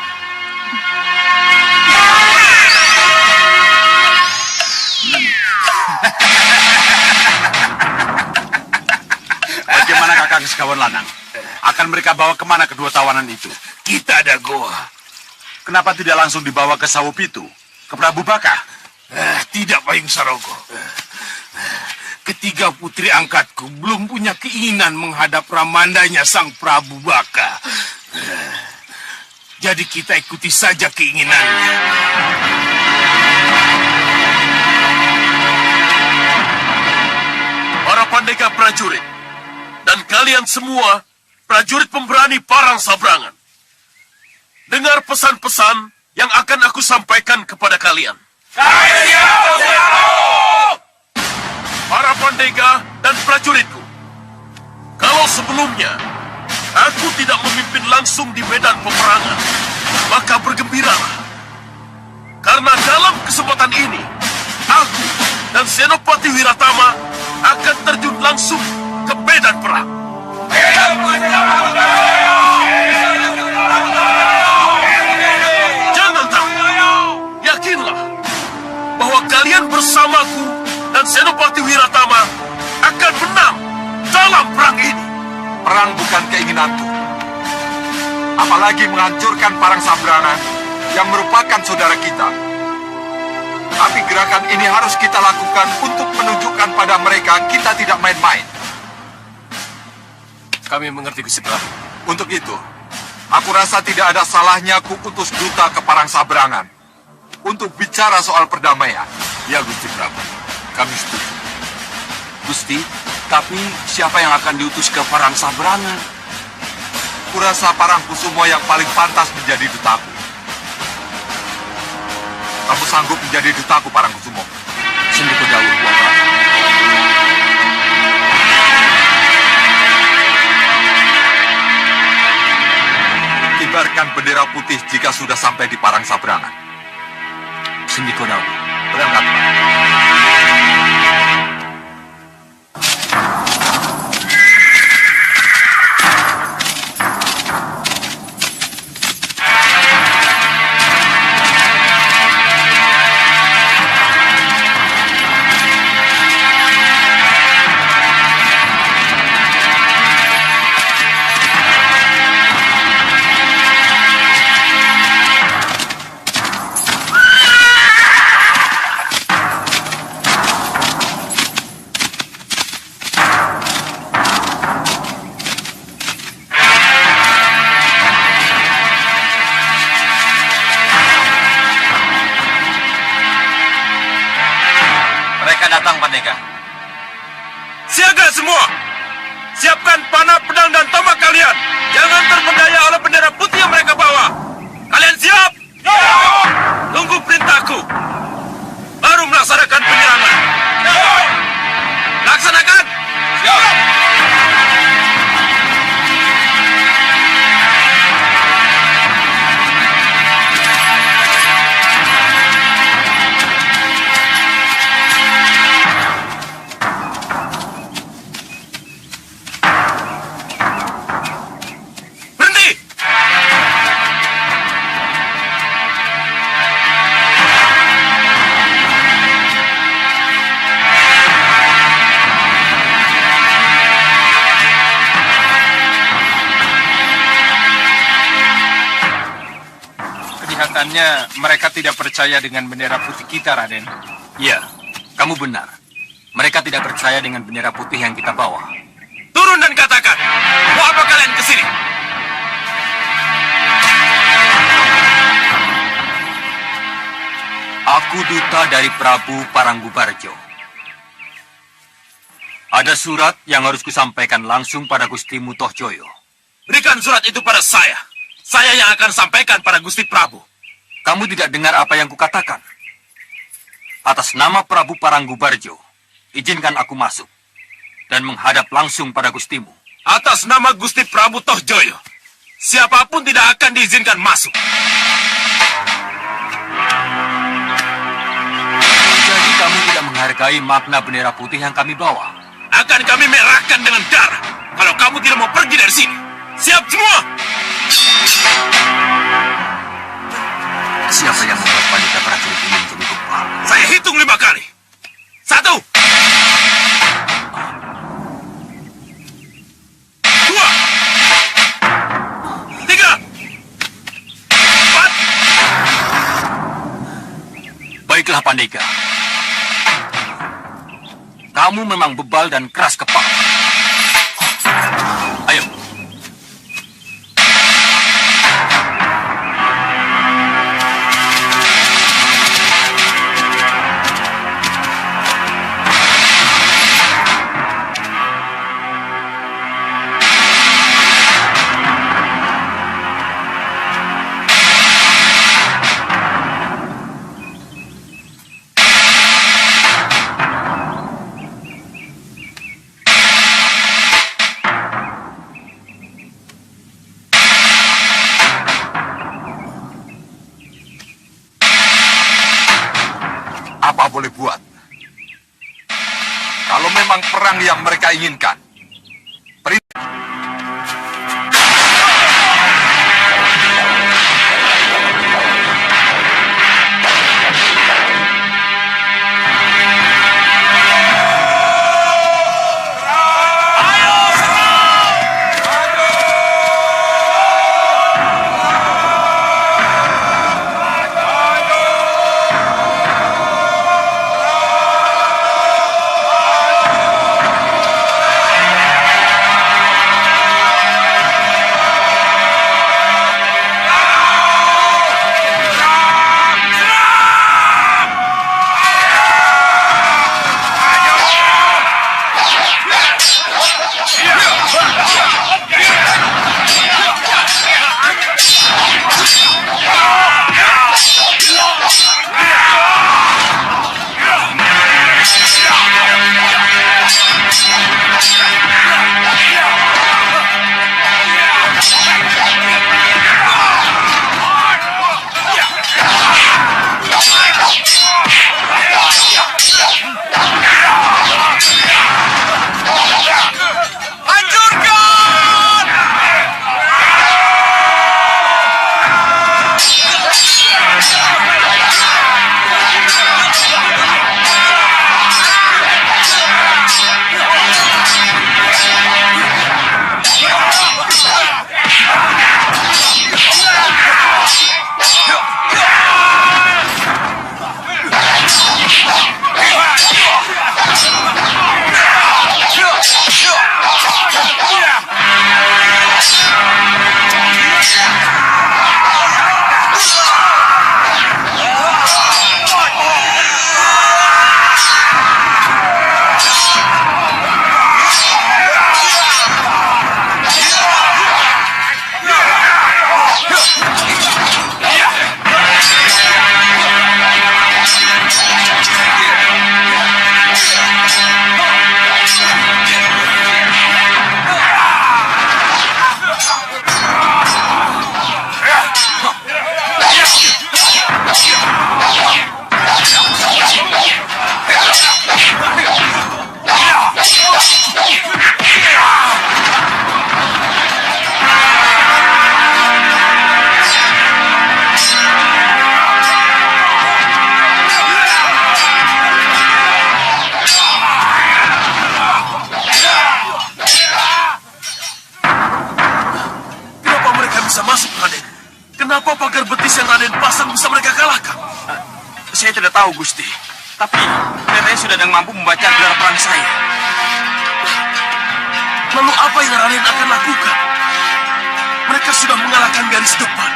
[SPEAKER 6] Bagaimana Kakang Sekawan Lanang? Akan mereka bawa kemana kedua tawanan itu?
[SPEAKER 4] Kita ada goa.
[SPEAKER 6] Kenapa tidak langsung dibawa ke Sawopitu? Ke Prabu Baka?
[SPEAKER 4] Tidak, Payung Sarogo. Ketiga putri angkatku belum punya keinginan menghadap ramandanya Sang Prabu Baka. Jadi kita ikuti saja keinginannya.
[SPEAKER 2] Para pandega prajurit, dan kalian semua, prajurit pemberani Parang Sabrangan. Dengar pesan-pesan yang akan aku sampaikan kepada kalian. Para pandega dan prajuritku, kalau sebelumnya aku tidak memimpin langsung di medan peperangan, maka bergembiralah. Karena dalam kesempatan ini, aku dan Senopati Wiratama akan terjun langsung ke ke medan perang. Jangan takut. Yakinlah bahwa kalian bersamaku dan Senopati Wiratama akan menang dalam perang ini.
[SPEAKER 4] Perang bukan keinginanku. Apalagi menghancurkan Parang Sabrangan yang merupakan saudara kita. Tapi gerakan ini harus kita lakukan untuk menunjukkan pada mereka kita tidak main-main.
[SPEAKER 2] Kami mengerti, Gusti Prabu.
[SPEAKER 4] Untuk itu, aku rasa tidak ada salahnya aku utus duta ke Parang Sabrangan untuk bicara soal perdamaian.
[SPEAKER 2] Ya, Gusti Prabu. Kami setuju.
[SPEAKER 1] Gusti, tapi siapa yang akan diutus ke Parang Sabrangan?
[SPEAKER 4] Kurasa Parangkusumo yang paling pantas menjadi dutaku. Kamu sanggup menjadi dutaku, Parangkusumo?
[SPEAKER 1] Sendiko dawuh, Bapak.
[SPEAKER 4] Kibarkan bendera putih jika sudah sampai di Parang Sabrangan.
[SPEAKER 1] Sendiko dawuh.
[SPEAKER 4] Berangkat, Pak.
[SPEAKER 1] Datang, Pandega.
[SPEAKER 2] Siaga semua! Siapkan panah, pedang, dan tombak kalian. Jangan terpedaya oleh bendera putih yang mereka bawa. Kalian siap? Tunggu perintahku. Baru melaksanakan penyerangan. Laksanakan!
[SPEAKER 1] Kelihatannya mereka tidak percaya dengan bendera putih kita, Raden. Iya, kamu benar. Mereka tidak percaya dengan bendera putih yang kita bawa.
[SPEAKER 2] Turun dan katakan, mau apa kalian ke sini?
[SPEAKER 1] Aku duta dari Prabu Paranggubarjo. Ada surat yang harus kusampaikan langsung pada Gustimu Tohjoyo.
[SPEAKER 2] Berikan surat itu pada saya. Saya yang akan sampaikan pada Gusti Prabu.
[SPEAKER 1] Kamu tidak dengar apa yang kukatakan? Atas nama Prabu Paranggubarjo, izinkan aku masuk dan menghadap langsung pada Gustimu.
[SPEAKER 2] Atas nama Gusti Prabu Tohjoyo, siapapun tidak akan diizinkan masuk.
[SPEAKER 1] Jadi kamu tidak menghargai makna bendera putih yang kami bawa?
[SPEAKER 2] Akan kami merahkan dengan darah kalau kamu tidak mau pergi dari sini. Siap semua!
[SPEAKER 1] Siapa yang membuat wanita prajurit ini menjadi tumpah?
[SPEAKER 2] Saya hitung 5 kali. 1, 2, 3, 4.
[SPEAKER 1] Baiklah, Pandega. Kamu memang bebal dan keras kepala. Ayo.
[SPEAKER 4] Apa boleh buat? Kalau memang perang yang mereka inginkan,
[SPEAKER 2] Raden? Kenapa pagar betis yang Raden pasang bisa mereka kalahkan?
[SPEAKER 1] Saya tidak tahu, Gusti. Tapi kelihatannya sudah ada yang mampu membaca gelar perang saya.
[SPEAKER 2] Lalu apa yang Raden akan lakukan? Mereka sudah mengalahkan garis depan.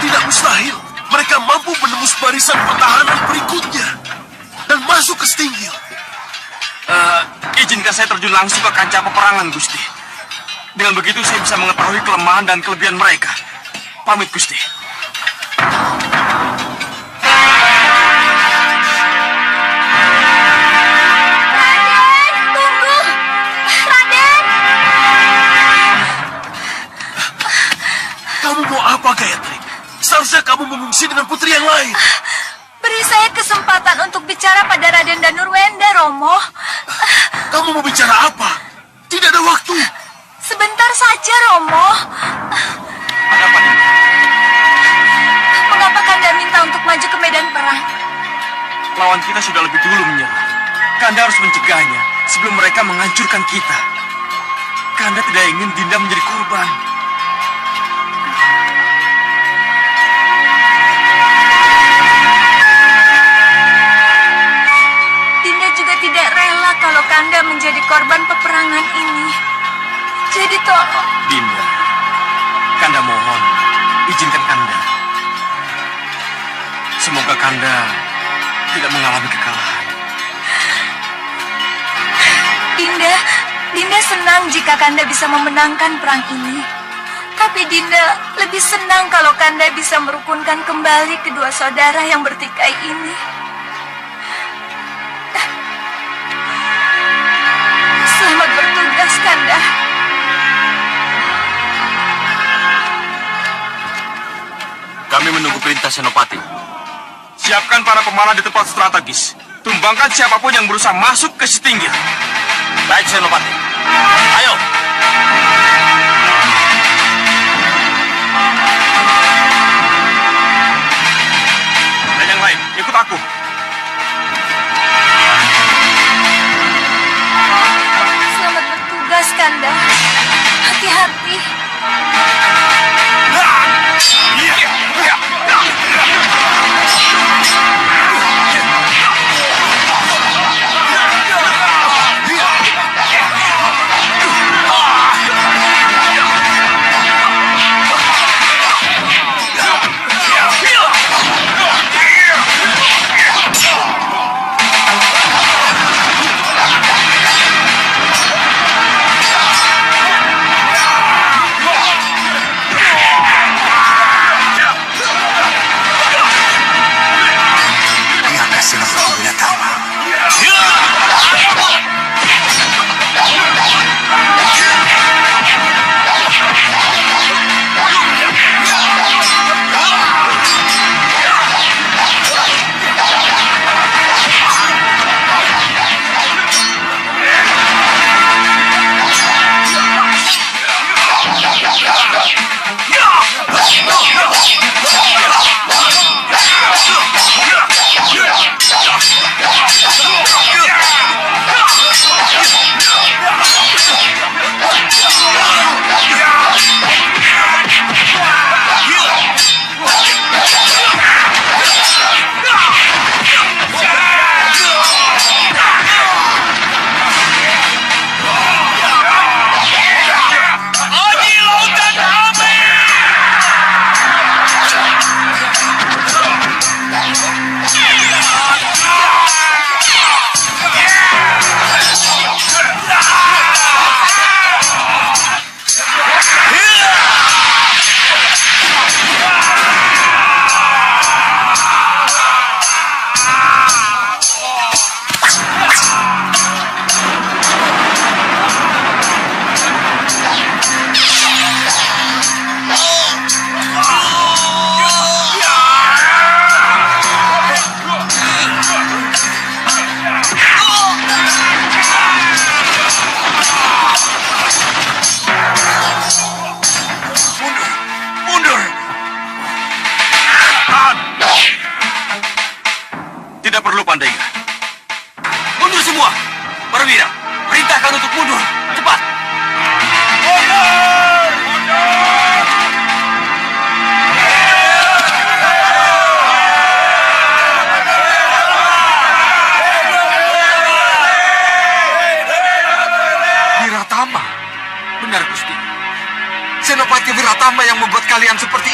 [SPEAKER 2] Tidak mustahil mereka mampu menembus barisan pertahanan berikutnya dan masuk ke Stinggil.
[SPEAKER 1] Izinkan saya terjun langsung ke kancah peperangan, Gusti. Dengan begitu saya bisa mengetahui kelemahan dan kelebihan mereka. Pamit, Gusti.
[SPEAKER 2] Kamu mau apa, Gayatri? Seharusnya kamu mengungsi dengan putri yang lain.
[SPEAKER 11] Beri saya kesempatan untuk bicara pada Raden Danurwenda, Romo.
[SPEAKER 2] Kamu mau bicara apa? Tidak ada waktu.
[SPEAKER 11] Sebentar saja, Romo.
[SPEAKER 1] Ada apa, Dinda?
[SPEAKER 11] Mengapa Kanda minta untuk maju ke medan perang?
[SPEAKER 1] Lawan kita sudah lebih dulu menyerah. Kanda harus mencegahnya sebelum mereka menghancurkan kita. Kanda tidak ingin Dinda menjadi korban.
[SPEAKER 11] Dinda juga tidak rela kalau Kanda menjadi korban peperangan ini. Jadi tolong.
[SPEAKER 1] Dinda, Kanda mohon, izinkan Kanda. Semoga Kanda tidak mengalami kekalahan.
[SPEAKER 11] Dinda senang jika Kanda bisa memenangkan perang ini. Tapi Dinda lebih senang kalau Kanda bisa merukunkan kembali kedua saudara yang bertikai ini. Selamat bertugas, Kanda.
[SPEAKER 1] Kami menunggu perintah Senopati. Siapkan para pemanah di tempat strategis. Tumbangkan siapapun yang berusaha masuk ke Stinggil. Baik, Senopati. Ayo. Dan yang lain, ikut aku.
[SPEAKER 11] Selamat bertugas, Kanda. Hati-hati.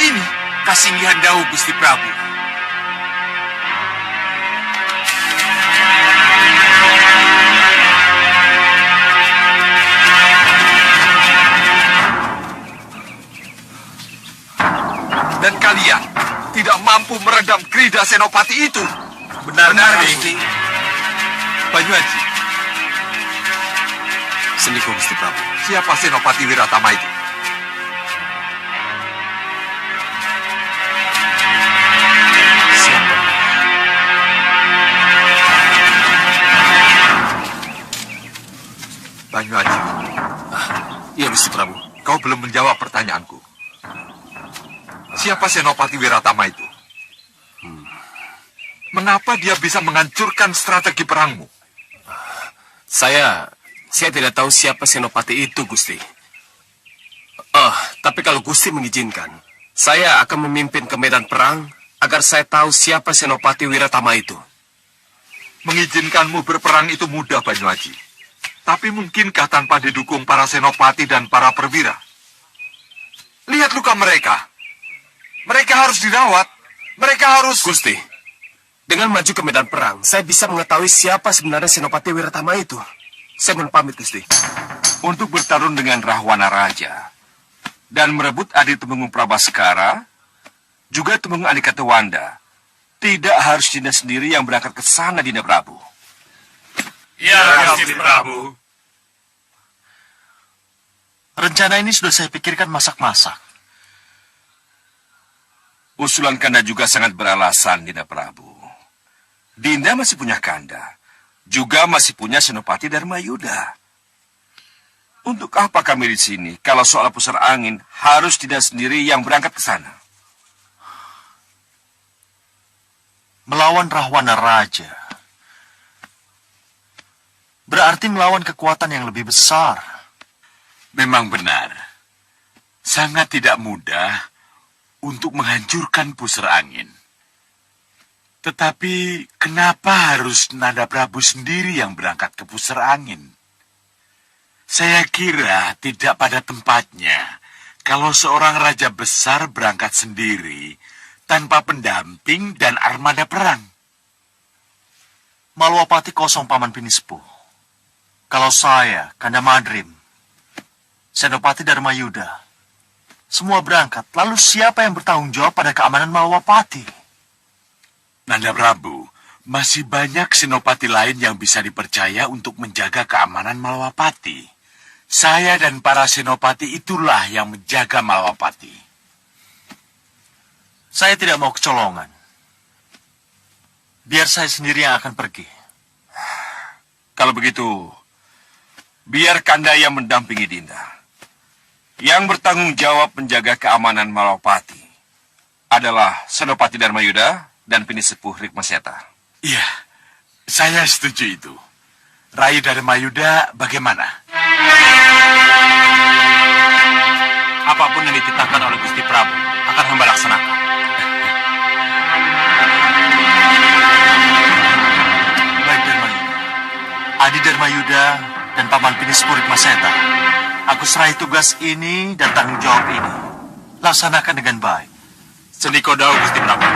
[SPEAKER 4] ini?
[SPEAKER 6] Kasinggihan Dawu, Gusti Prabu.
[SPEAKER 4] Dan kalian tidak mampu meredam Krida Senopati itu.
[SPEAKER 6] Benar, Gusti.
[SPEAKER 4] Banyu Aji,
[SPEAKER 1] Sendiko Gusti Prabu.
[SPEAKER 4] siapa Senopati Wiratama itu?
[SPEAKER 1] Siapa?
[SPEAKER 4] Banyu Aji,
[SPEAKER 1] Iya Gusti Prabu.
[SPEAKER 4] kau belum menjawab pertanyaanku. Siapa Senopati Wiratama itu? Mengapa dia bisa menghancurkan strategi perangmu?
[SPEAKER 2] Saya tidak tahu siapa Senopati itu, Gusti. Tapi kalau Gusti mengizinkan, saya akan memimpin ke medan perang agar saya tahu siapa Senopati Wiratama itu.
[SPEAKER 4] Mengizinkanmu berperang itu mudah, Banyu Aji. Tapi mungkinkah tanpa didukung para senopati dan para perwira? Lihat luka mereka. Mereka harus dirawat. Mereka harus...
[SPEAKER 2] Gusti, dengan maju ke medan perang, saya bisa mengetahui siapa sebenarnya Senopati Wiratama itu. Saya mohon pamit, Gusti.
[SPEAKER 4] Untuk bertarung dengan Rahwana Raja dan merebut Adi Temenggung Prabaskara, juga Temenggung Adikatewanda, tidak harus Dinda sendiri yang berangkat ke sana, Dinda Prabu.
[SPEAKER 6] Ya, Gusti Prabu.
[SPEAKER 5] Rencana ini sudah saya pikirkan masak-masak.
[SPEAKER 4] Usulan Kanda juga sangat beralasan, Dinda Prabu. Dinda masih punya Kanda, juga masih punya Senopati Dharmayuda. Untuk apa kami di sini kalau soal pusar angin harus Dinda sendiri yang berangkat ke sana?
[SPEAKER 5] Melawan Rahwana Raja berarti melawan kekuatan yang lebih besar.
[SPEAKER 6] Memang benar. Sangat tidak mudah untuk menghancurkan pusar angin. Tetapi kenapa harus Nanda Prabu sendiri yang berangkat ke pusar angin? Saya kira tidak pada tempatnya kalau seorang raja besar berangkat sendiri tanpa pendamping dan armada perang.
[SPEAKER 5] Malwapati kosong Paman Pinispu. Kalau saya, Kanda Madrim, Senopati Dharmayuda, semua berangkat, lalu siapa yang bertanggung jawab pada keamanan Malwapati?
[SPEAKER 6] Nanda Prabu, masih banyak senopati lain yang bisa dipercaya untuk menjaga keamanan Malwapati. Saya dan para senopati itulah yang menjaga Malwapati.
[SPEAKER 5] Saya tidak mau kecolongan. Biar saya sendiri yang akan pergi.
[SPEAKER 4] Kalau begitu, biar Kanda yang mendampingi Dinda. Yang bertanggung jawab menjaga keamanan Malwapati adalah Senopati Dharmayuda dan Pinisepuh Rikmaseta.
[SPEAKER 6] Iya, saya setuju itu. Rai Dharmayuda bagaimana? Apapun yang dititahkan oleh Gusti Prabu akan hamba laksanakan.
[SPEAKER 5] Baik Dharmayuda. Adi Dharmayuda dan Paman Pinisepuh Rikmaseta, aku serahi tugas ini dan tanggung jawab ini. Laksanakan dengan baik.
[SPEAKER 6] Sendiko Dawu, Gusti Prabu.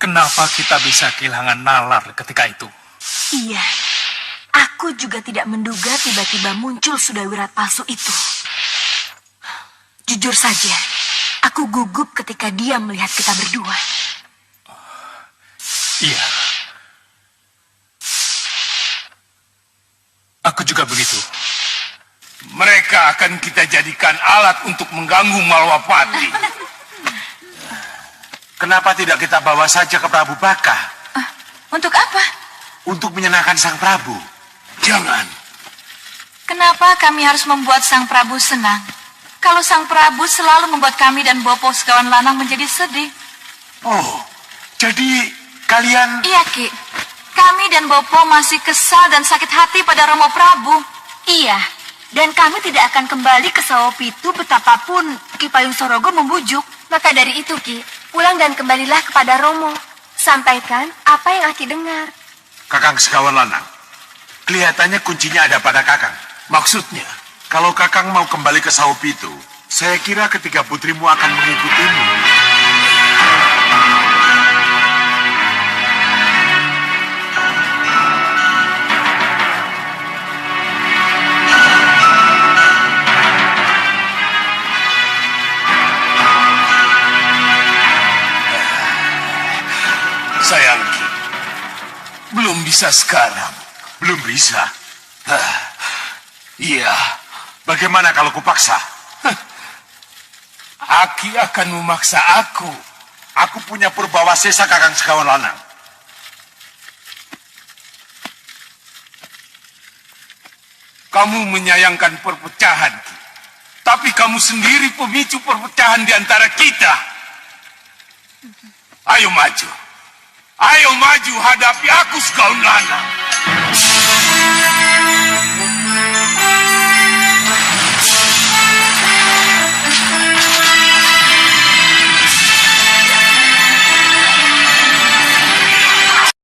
[SPEAKER 10] Kenapa kita bisa kehilangan nalar ketika itu?
[SPEAKER 11] Iya, aku juga tidak menduga tiba-tiba muncul Sudawirat palsu itu. Jujur saja, aku gugup ketika dia melihat kita berdua.
[SPEAKER 10] Iya. Aku juga begitu.
[SPEAKER 4] Mereka akan kita jadikan alat untuk mengganggu Malwapati.
[SPEAKER 6] Kenapa tidak kita bawa saja ke Prabu Baka?
[SPEAKER 11] Untuk apa?
[SPEAKER 6] Untuk menyenangkan Sang Prabu.
[SPEAKER 4] Jangan.
[SPEAKER 11] Kenapa kami harus membuat Sang Prabu senang? Kalau Sang Prabu selalu membuat kami dan Bopo sekawan lanang menjadi sedih.
[SPEAKER 6] Oh, jadi kalian...
[SPEAKER 11] Iya, Ki. Kami dan Bopo masih kesal dan sakit hati pada Romo Prabu. Iya, dan kami tidak akan kembali ke Sawopitu betapapun Ki Payung Sorogo membujuk. Maka dari itu, Ki, pulang dan kembalilah kepada Romo. Sampaikan apa yang Aki dengar.
[SPEAKER 6] Kakang Sekawan Lanang, kelihatannya kuncinya ada pada Kakang.
[SPEAKER 4] Maksudnya?
[SPEAKER 6] Kalau Kakang mau kembali ke Sawopitu, saya kira ketiga putrimu akan mengikutimu.
[SPEAKER 4] Sayang Ki, belum bisa sekarang.
[SPEAKER 6] Belum bisa?
[SPEAKER 4] Iya.
[SPEAKER 6] Bagaimana kalau kupaksa?
[SPEAKER 4] Aki akan memaksa aku.
[SPEAKER 6] Aku punya Purbawasesa, Kakang Sekawan Lanang.
[SPEAKER 4] Kamu menyayangkan perpecahan, Ki. Tapi kamu sendiri pemicu perpecahan di antara kita. Ayo maju. Ayo maju hadapi aku, Sekawan Lanang.